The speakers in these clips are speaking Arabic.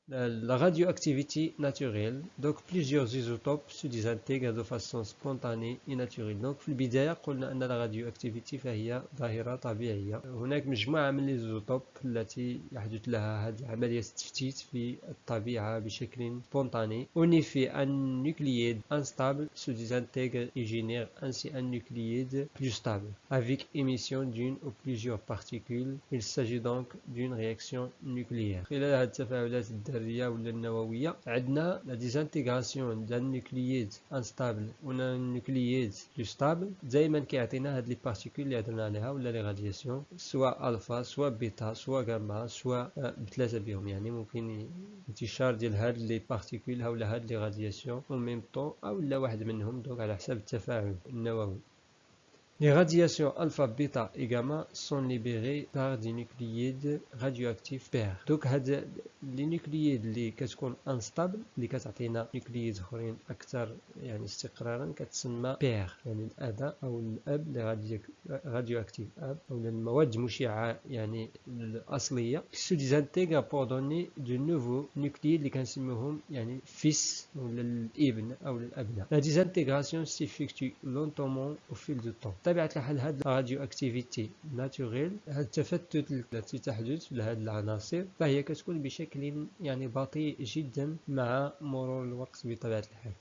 La radioactivité naturelle, donc plusieurs isotopes se désintègrent de façon spontanée et naturelle. donc في البداية قلنا أن الراديوأكتيفيتي فهي ظاهرة طبيعية. هناك مجموعة من الإيزوتوب التي يحدث لها هذه عملية التفتيت في الطبيعة بشكل spontané. En effet, un nucléide instable se désintègre et génère ainsi un nucléide plus stable, avec émission d'une ou plusieurs particules. Il s'agit donc d'une réaction nucléaire. خلال هذه التفاعلات الذرية ولا النووية عندنا la désintégration d'un nucléide instable و un nucléide plus stable دائما كيعطينا هاد لي بارتيكول اللي هضرنا عليها ولا لي رادياسيون سواء الفا سواء بيتا سواء غاما سواء بثلاثة بهم. يعني ممكن انتشار ديال هاد لي بارتيكول ولا هاد لي رادياسيون او ميم طون او لا واحد منهم دونك على حسب التفاعل النووي. Les radiations alpha, bêta et gamma sont libérées par des nucléides radioactifs pairs. Donc les nucléides اللي كتكون انستابل اللي كتعطينا نيوكلييد اخرين اكثر يعني استقرارا كتسمى بير. يعني الاداء او الاب اللي radioactif اب او المواد المشعه يعني الاصليه se désintègrent pour donner de nouveaux nucléides اللي كنسميوهم يعني fils ولا الابن او الابناء. La désintégration s'effectue lentement au fil du temps. بطبيعة الحال هاد الراديوأكتيفيتي ناتوريل هاد التفتت التي تحدث لهاد العناصر فهي كتكون بشكل يعني بطيء جدا مع مرور الوقت بطبيعة الحال.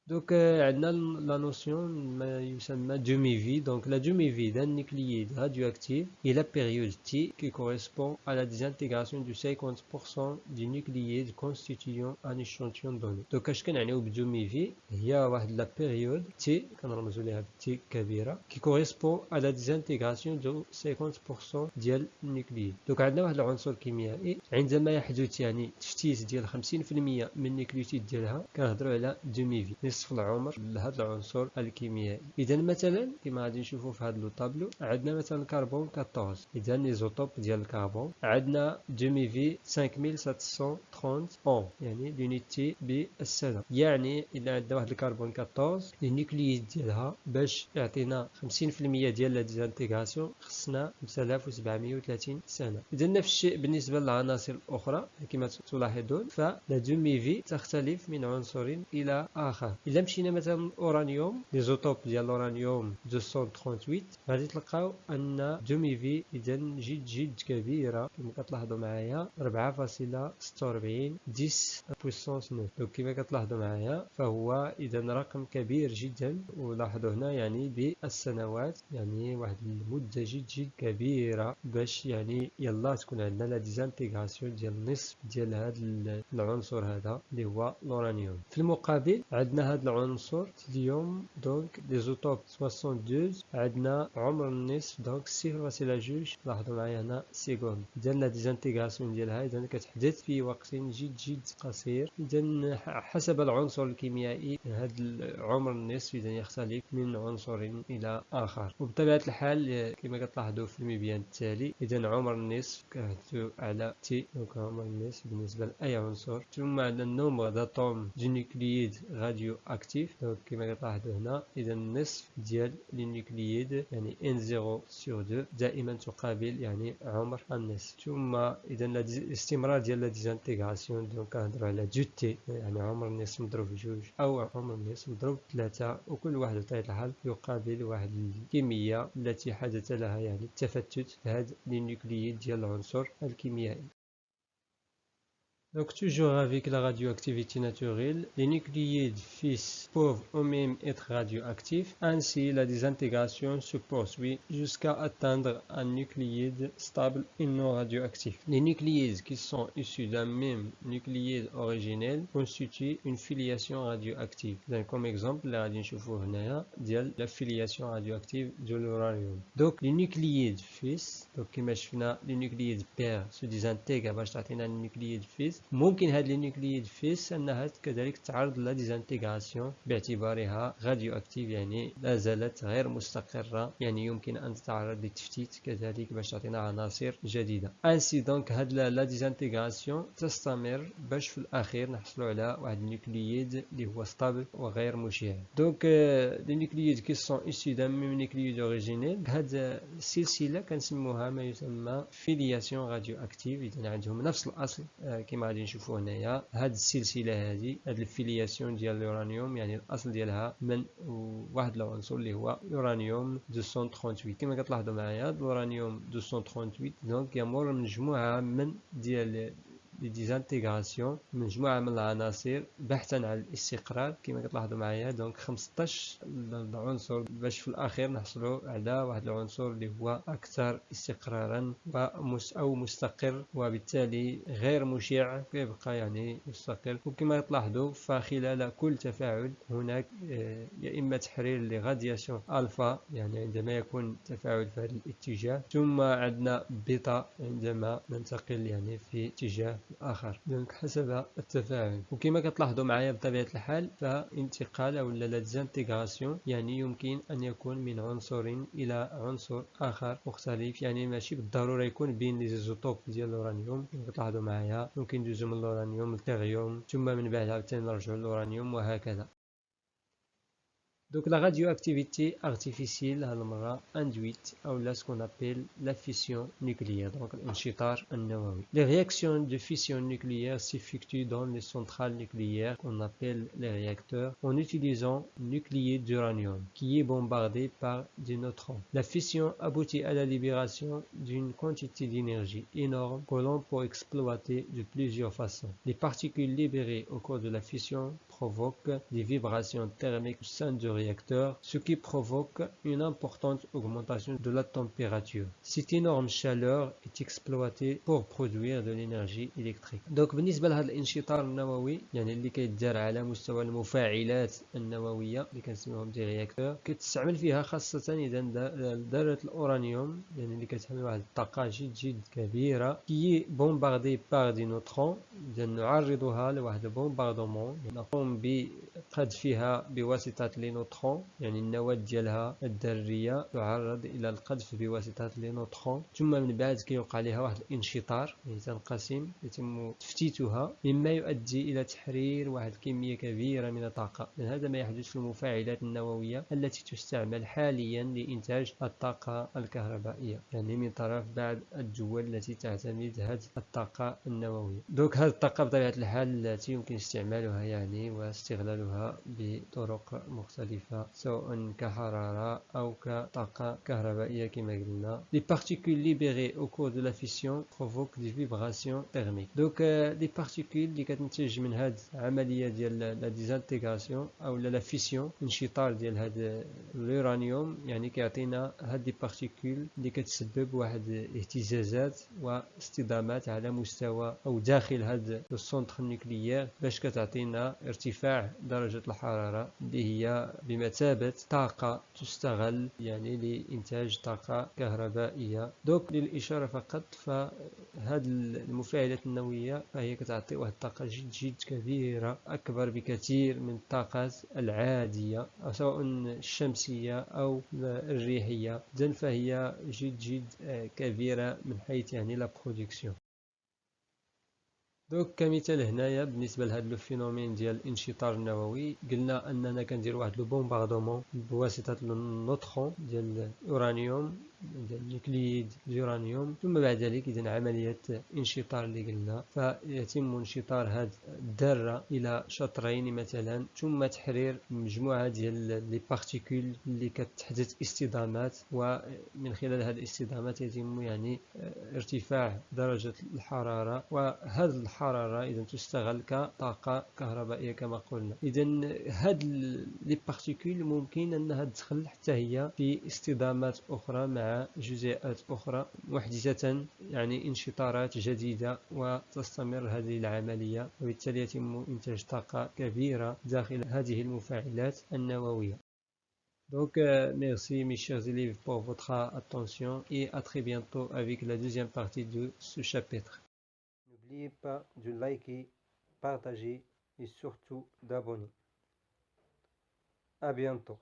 Donc, la notion de demi-vie. Donc, la demi-vie d'un nucléide radioactif est la période T qui correspond à la désintégration de 50% du nucléide constituant un échantillon donné. Donc, اش كنعنيو بدومي-vie هي واحد la période T كنرمزو ليها T كبيرة qui correspond à la désintégration de 50% ديال النيوكليد. donc عندنا واحد العنصر كيميائي عندما يحدث يعني تفتيت ديال 50% من النيوكليوتيد ديالها كنهضروا على دومي-vie نصف العمر لهذا العنصر الكيميائي. اذا مثلا كما غادي نشوفوا في هذا لو طابلو عندنا مثلا كربون 14 اذا ليزوتوب ديال الكربون عندنا دومي-vie 5730 اون يعني لونيتي بالسنه. يعني اذا عندنا واحد الكربون 14 النيوكليد ديالها باش يعطينا 50% ديال لا ديزانتيغراسيون خصنا 5730 سنه. اذا نفس الشيء بالنسبه للعناصر الاخرى كما تلاحظون فلا دومي-vie تختلف من عنصر الى اخر. الا مشينا مثلا الاورانيوم ليزوتوب ديال الاورانيوم 238 غادي تلقاو ان دومي-vie اذا جد كبيره كما كتلاحظوا معايا 4.46 10 بويسونس 9. دونك كما كتلاحظوا معايا فهو اذا رقم كبير جدا. ولاحظوا هنا يعني بالسنوات يعني واحد المده جد كبيره باش يعني يلا تكون عندنا لا ديزانتيغراسيون ديال النصف ديال هذا العنصر هذا اللي هو الاورانيوم. في المقابل عندنا هذا العنصر اليوم دونك ليزوتوب 62 عندنا عمر النصف دونك 0.2 لاحظوا معايا هنا سيكوند. اذا لا ديزانتيغراسيون ديالها اذا كتحدث في وقت جد قصير. اذا حسب العنصر الكيميائي هذا عمر النصف اذا يختلف من عنصر الى اخر. وبطبيعه الحال كما كتلاحظوا في المبيان التالي اذا عمر النصف كنحدثوا على تي دونك عمر النصف بالنسبه لاي عنصر. ثم عندنا النومبر داتوم دو نيوكلييد راديو اكتيف دونك كما كتلاحظوا هنا اذا النصف ديال النيوكلييد يعني N0/2 دائما تقابل يعني عمر النصف. ثم اذا الاستمرار ديال لا ديزانتيغراسيون دونك كنهضروا على 2 تي يعني عمر النصف مضروب في 2 او عمر النصف مضروب في 3 وكل واحد بطبيعه الحال يقابل واحد الكميه التي حدث لها يعني التفتت لهذا النيوكلييد ديال العنصر الكيميائي. Donc toujours avec la radioactivité naturelle, les nucléides fils peuvent eux-mêmes être radioactifs. Ainsi, la désintégration se poursuit jusqu'à atteindre un nucléide stable et non radioactif. Les nucléides qui sont issus d'un même nucléide originel constituent une filiation radioactive. Donc, comme exemple, la la filiation radioactive de l'uranium. Donc, les nucléides fils, donc, les nucléides pairs se désintègrent باش تعطينا النيوكلييد fils. ممكن هاد لي نيوكلييد فيس أنها كذلك تعرض لا ديزانتيغراسيون باعتبارها راديو أكتيف، يعني لا زالت غير مستقرة، يعني يمكن أن تتعرض للتفتيت كذلك باش تعطينا عناصر جديدة. انسي دونك هاد لا ديزانتيغراسيون تستمر باش في الأخير نحصلوا على واحد النيوكلييد اللي هو ستابل وغير مشع. دونك لي نيوكلييد كي سون اسيو دان ميم نيوكلييد اوريجينيل، هاد السلسلة كنسموها ما يسمى فيلياسيون راديو أكتيف، إذا عندهم نفس الأصل كما غادي نشوفوا هنايا. هاد السلسلة هادي، هاد الفيلياسيون ديال اليورانيوم، يعني الأصل ديالها من واحد العنصر اللي هو يورانيوم 238. كما كتلاحظوا معايا اليورانيوم 238 دونك يمر من مجموعة من ديال لي ديزانتيغراسيون، مجموعة من العناصر بحثا عن الاستقرار كما كتلاحظوا معايا. دونك 15 العنصر باش في الأخير نحصلوا على واحد العنصر اللي هو أكثر استقرارا أو مستقر، وبالتالي غير مشع، كيبقى يعني مستقر. وكما تلاحظوا فخلال كل تفاعل هناك يا إما تحرير لغادياسيون ألفا، يعني عندما يكون تفاعل في هذا الاتجاه، ثم عندنا بيتا عندما ننتقل يعني في اتجاه آخر، دونك حسب التفاعل. وكما كتلاحظوا معايا بطبيعة الحال فانتقال أو لا ديزانتيغراسيون يعني يمكن أن يكون من عنصر إلى عنصر آخر مختلف، يعني ماشي بالضرورة يكون بين لي زيزوتوب ديال الأورانيوم. كما كتلاحظوا معايا ممكن ندوزو من الأورانيوم للتيريوم، ثم من بعد عاوتاني نرجعو للأورانيوم وهكذا. Donc la radioactivité artificielle induite ou là ce qu'on appelle la fission nucléaire, donc l'enchitar النووي. Les réactions de fission nucléaire s'effectuent dans les centrales nucléaires qu'on appelle les réacteurs en utilisant nucléide d'uranium qui est bombardé par des neutrons. La fission aboutit à la libération d'une quantité d'énergie énorme que l'on peut exploiter de plusieurs façons. Les particules libérées au cours de la fission provoquent des vibrations thermiques au sein du réacteur, ce qui provoque une importante augmentation de la température. Cette énorme chaleur est exploitée pour produire de l'énergie électrique. Donc بالنسبة لهذا الانشطار النووي يعني اللي كيدار على مستوى المفاعلات النووية اللي كنسميوهم دي رياكتور، كتستعمل فيها خاصة إذا ذرة الأورانيوم يعني اللي كتحمل واحد الطاقة جد كبيرة كي بومباردي باغ دي نوترون، إذا نعرضها لواحد البومباردومون، نقوم بقذفها بواسطة لي نوترون، يعني النواة ديالها الذرية تعرض إلى القذف بواسطة لي نوترون، ثم من بعد كيوقع لها واحد الانشطار يعني تنقسم، يتم تفتيتها مما يؤدي إلى تحرير واحد الكمية كبيرة من الطاقة. هذا ما يحدث في المفاعلات النووية التي تستعمل حاليا لإنتاج الطاقة الكهربائية، يعني من طرف بعض الدول التي تعتمد هذه الطاقة النووية. دوك هذه الطاقة بطبيعة الحال التي يمكن استعمالها يعني واستغلالها بطرق مختلفة سواء كحرارة أو كطاقة كهربائية كما قلنا. Les particules libérées au cours de la fission provoquent des vibrations thermiques. دوك les particules اللي كتنتج من هاد العملية ديال لا ديزانتيغراسيون أو لا فيسيون، انشطار ديال هاد اليورانيوم، يعني كيعطينا هاد لي بارتيكول اللي كتسبب واحد اهتزازات واصطدامات على مستوى أو داخل هاد السونتر النوكليير باش كتعطينا ارتفاع درجة الحرارة اللي هي بمثابة طاقة تستغل يعني لإنتاج طاقة كهربائية. دوك للإشارة فقط فهاد المفاعلات النووية فهي كتعطي واحد الطاقة جد كبيرة، أكبر بكثير من الطاقات العادية سواء الشمسية أو الريحية، إذن فهي جد كبيرة من حيث يعني لا برودكسيون. دوك كمثال هنايا بالنسبه لهذا لو فينومين ديال الانشطار النووي، قلنا اننا كندير واحد لو بومباردومون بواسطه النوترون ديال الأورانيوم ديال النيوكليد اليورانيوم، ثم بعد ذلك اذا عمليه انشطار اللي قلنا فيتم انشطار هذه الذره الى شطرين مثلا، ثم تحرير مجموعه ديال لي بارتيكول اللي كتحدث اصطدامات، ومن خلال هذه الاصطدامات يتم يعني ارتفاع درجه الحراره، وهذه الحراره اذا تستغل كطاقه كهربائيه كما قلنا. اذا هاد لي بارتيكول ممكن انها تدخل حتى هي في اصطدامات اخرى مع جزيئات اخرى محدثه يعني انشطارات جديده، وتستمر هذه العمليه، وبالتالي يتم انتاج طاقه كبيره داخل هذه المفاعلات النوويه. Donc, merci mes chers élèves pour votre attention et à très bientôt avec la deuxième partie de ce chapitre. N'oubliez pas de liker, partager et surtout d'abonner. À bientôt.